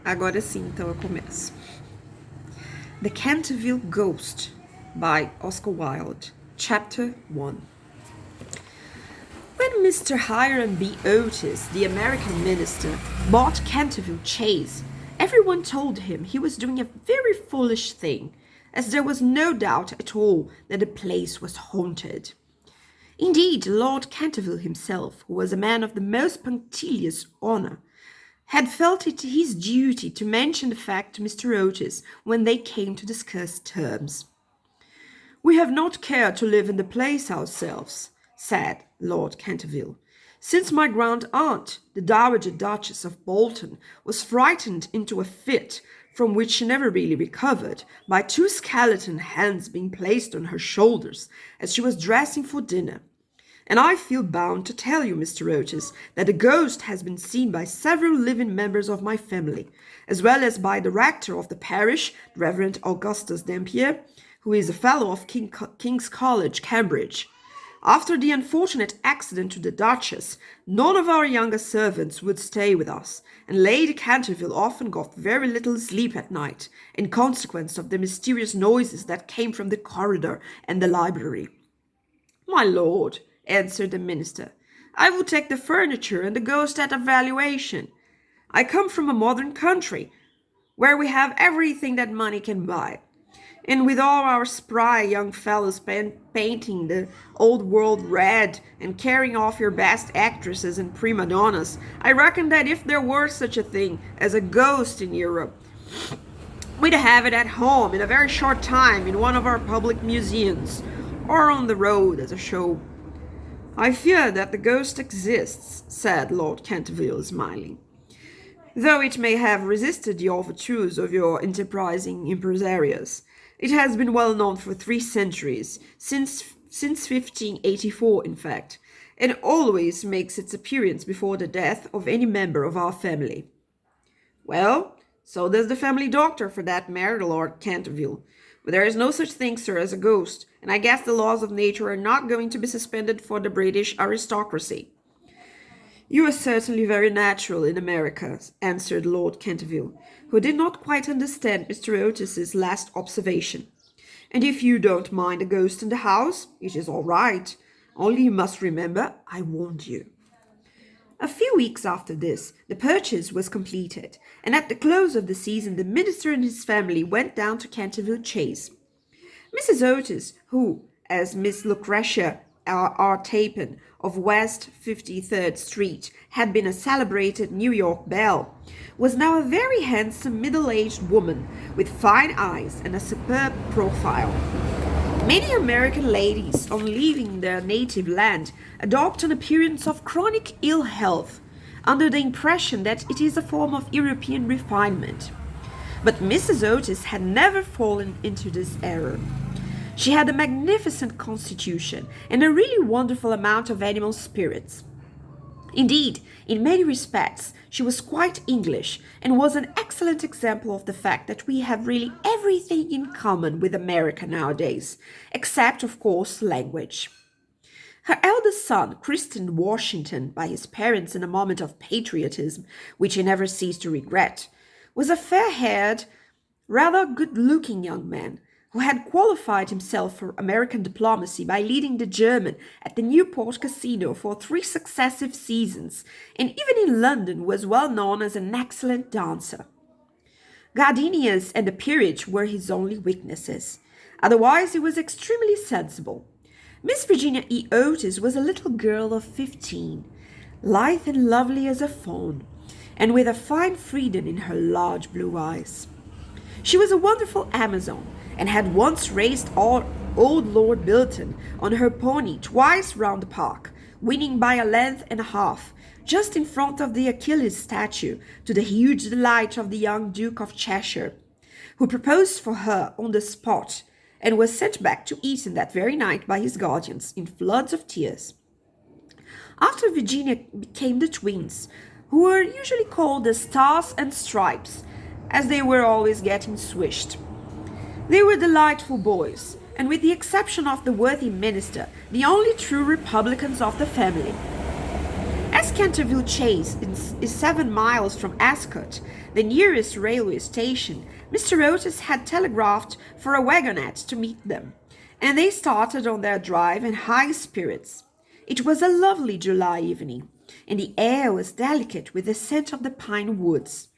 Agora sim, então eu começo. The Canterville Ghost, by Oscar Wilde, Chapter 1. When Mr. Hiram B. Otis, the American minister, bought Canterville Chase, everyone told him he was doing a very foolish thing, as there was no doubt at all that the place was haunted. Indeed, Lord Canterville himself, who was a man of the most punctilious honour, had felt it his duty to mention the fact to Mr. Otis when they came to discuss terms. "We have not cared to live in the place ourselves," said Lord Canterville, "since my grand-aunt, the Dowager Duchess of Bolton, was frightened into a fit, from which she never really recovered, by two skeleton hands being placed on her shoulders as she was dressing for dinner. And I feel bound to tell you, Mr. Otis, that the ghost has been seen by several living members of my family, as well as by the rector of the parish, Reverend Augustus Dampier, who is a fellow of King's College, Cambridge. After the unfortunate accident to the Duchess, none of our younger servants would stay with us, and Lady Canterville often got very little sleep at night, in consequence of the mysterious noises that came from the corridor and the library." "My lord," answered the minister, "I would take the furniture and the ghost at a valuation. I come from a modern country, where we have everything that money can buy. And with all our spry young fellows painting the old world red and carrying off your best actresses and prima donnas, I reckon that if there were such a thing as a ghost in Europe, we'd have it at home in a very short time in one of our public museums, or on the road as a show." "I fear that the ghost exists," said Lord Canterville, smiling, "though it may have resisted the overtures of your enterprising impresarios. It has been well known for 3 centuries, since 1584 in fact, and always makes its appearance before the death of any member of our family." "Well, so does the family doctor, for that matter, Lord Canterville. But there is no such thing, sir, as a ghost, and I guess the laws of nature are not going to be suspended for the British aristocracy." "You are certainly very natural in America," answered Lord Canterville, who did not quite understand Mr. Otis's last observation. "And if you don't mind a ghost in the house, it is all right. Only you must remember, I warned you." A few weeks after this, the purchase was completed, and at the close of the season the minister and his family went down to Canterville Chase. Mrs. Otis, who, as Miss Lucretia R. Tappan of West 53rd Street, had been a celebrated New York belle, was now a very handsome middle-aged woman with fine eyes and a superb profile. Many American ladies, on leaving their native land, adopt an appearance of chronic ill health, under the impression that it is a form of European refinement. But Mrs. Otis had never fallen into this error. She had a magnificent constitution and a really wonderful amount of animal spirits. Indeed, in many respects, she was quite English, and was an excellent example of the fact that we have really everything in common with America nowadays, except, of course, language. Her eldest son, christened Washington by his parents in a moment of patriotism, which he never ceased to regret, was a fair-haired, rather good-looking young man, who had qualified himself for American diplomacy by leading the German at the Newport Casino for 3 successive seasons, and even in London was well known as an excellent dancer. Gardenias and the peerage were his only weaknesses. Otherwise he was extremely sensible. Miss Virginia E. Otis was a little girl of 15, lithe and lovely as a fawn, and with a fine freedom in her large blue eyes. She was a wonderful Amazon, and had once raced old Lord Bilton on her pony twice round the park, winning by a length and a half, just in front of the Achilles statue, to the huge delight of the young Duke of Cheshire, who proposed for her on the spot, and was sent back to Eton that very night by his guardians, in floods of tears. After Virginia became the twins, who were usually called the Stars and Stripes, as they were always getting swished. They were delightful boys, and with the exception of the worthy minister, the only true republicans of the family. As As Canterville Chase is 7 miles from Ascot, the nearest railway station, Mr. Otis had telegraphed for a wagonette to meet them, and they started on their drive in high spirits. It was a lovely July evening, and the air was delicate with the scent of the pine woods.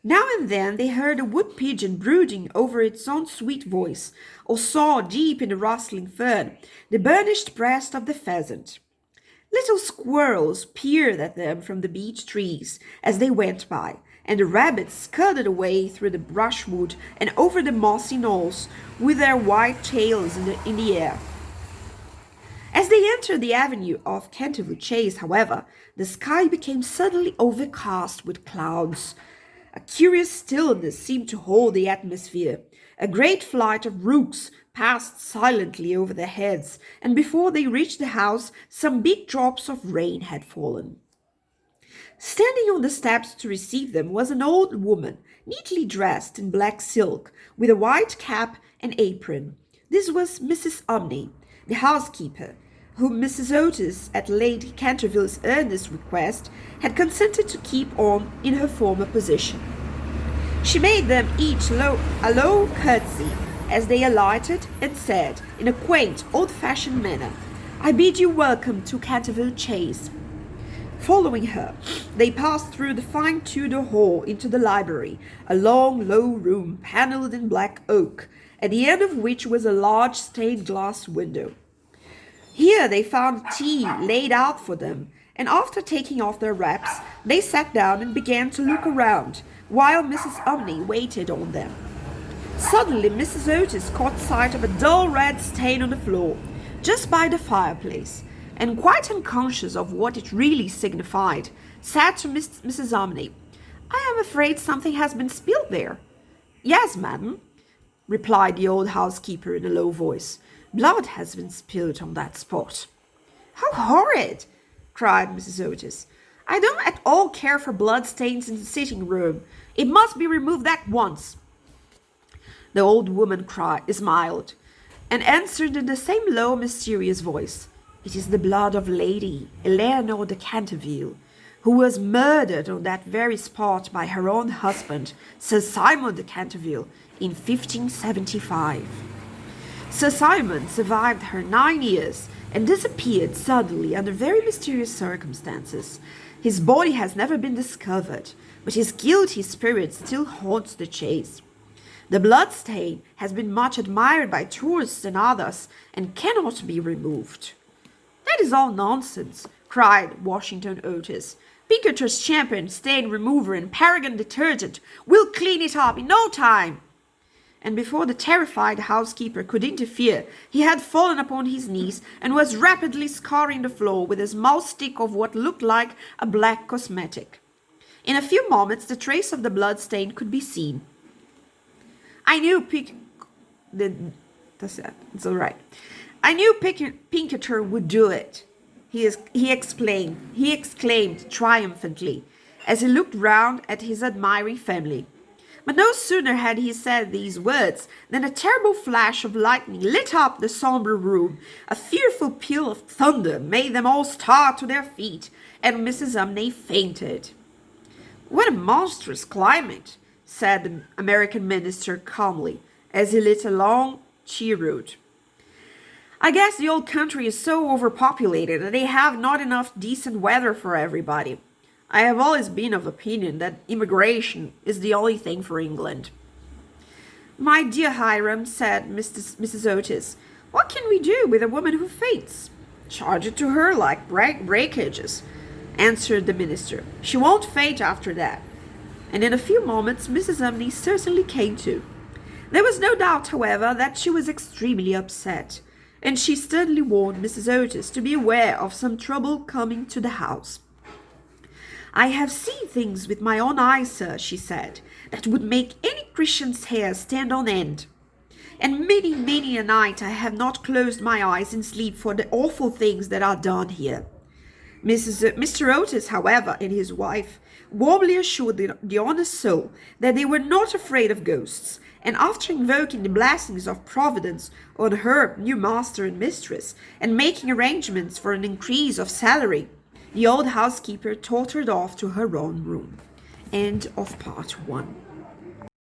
Now and then they heard a wood pigeon brooding over its own sweet voice, or saw, deep in the rustling fern, the burnished breast of the pheasant. Little squirrels peered at them from the beech trees as they went by, and the rabbits scudded away through the brushwood and over the mossy knolls with their white tails in the air. As they entered the avenue of Canterville Chase, however, the sky became suddenly overcast with clouds. A curious stillness seemed to hold the atmosphere. A great flight of rooks passed silently over their heads, and before they reached the house, some big drops of rain had fallen. Standing on the steps to receive them was an old woman, neatly dressed in black silk, with a white cap and apron. This was Mrs. Umney, the housekeeper, whom Mrs. Otis, at Lady Canterville's earnest request, had consented to keep on in her former position. She made them each a low curtsy as they alighted, and said, in a quaint, old-fashioned manner, "I bid you welcome to Canterville Chase." Following her, they passed through the fine Tudor hall into the library, a long, low room panelled in black oak, at the end of which was a large stained-glass window. Here they found tea laid out for them, and after taking off their wraps, they sat down and began to look around, while Mrs. Umney waited on them. Suddenly Mrs. Otis caught sight of a dull red stain on the floor, just by the fireplace, and quite unconscious of what it really signified, said to Mrs. Umney, "I am afraid something has been spilled there." "Yes, madam," replied the old housekeeper in a low voice. "Blood has been spilled on that spot." "How horrid!" cried Mrs. Otis. "I don't at all care for blood stains in the sitting room. It must be removed at once." The old woman smiled, and answered in the same low, mysterious voice, "It is the blood of Lady Eleanor de Canterville, who was murdered on that very spot by her own husband, Sir Simon de Canterville, in 1575. Sir Simon survived her 9 years and disappeared suddenly under very mysterious circumstances. His body has never been discovered, but his guilty spirit still haunts the Chase. The blood stain has been much admired by tourists and others, and cannot be removed." "That is all nonsense," cried Washington Otis. "Pinkerton's champion, stain remover, and Paragon detergent will clean it up in no time." And before the terrified housekeeper could interfere, he had fallen upon his knees and was rapidly scouring the floor with a small stick of what looked like a black cosmetic. In a few moments the trace of the blood stain could be seen. I knew it's all right. "I knew Pinkerton would do it," he exclaimed triumphantly, as he looked round at his admiring family. But no sooner had he said these words than a terrible flash of lightning lit up the sombre room. A fearful peal of thunder made them all start to their feet, and Mrs. Umney fainted. "What a monstrous climate," said the American minister calmly, as he lit a long cheroot. "I guess the old country is so overpopulated that they have not enough decent weather for everybody. I have always been of opinion that immigration is the only thing for England." "My dear Hiram," said Mrs. Otis, "what can we do with a woman who faints?" "Charge it to her like breakages," answered the minister. "She won't faint after that." And in a few moments Mrs. Umney certainly came to. There was no doubt, however, that she was extremely upset, and she sternly warned Mrs. Otis to be aware of some trouble coming to the house. "I have seen things with my own eyes, sir," she said, "that would make any Christian's hair stand on end. And many a night I have not closed my eyes in sleep for the awful things that are done here." Mr. Otis, however, and his wife warmly assured the honest soul that they were not afraid of ghosts, and after invoking the blessings of Providence on her new master and mistress, and making arrangements for an increase of salary, The old housekeeper tottered off to her own room. End of part 1.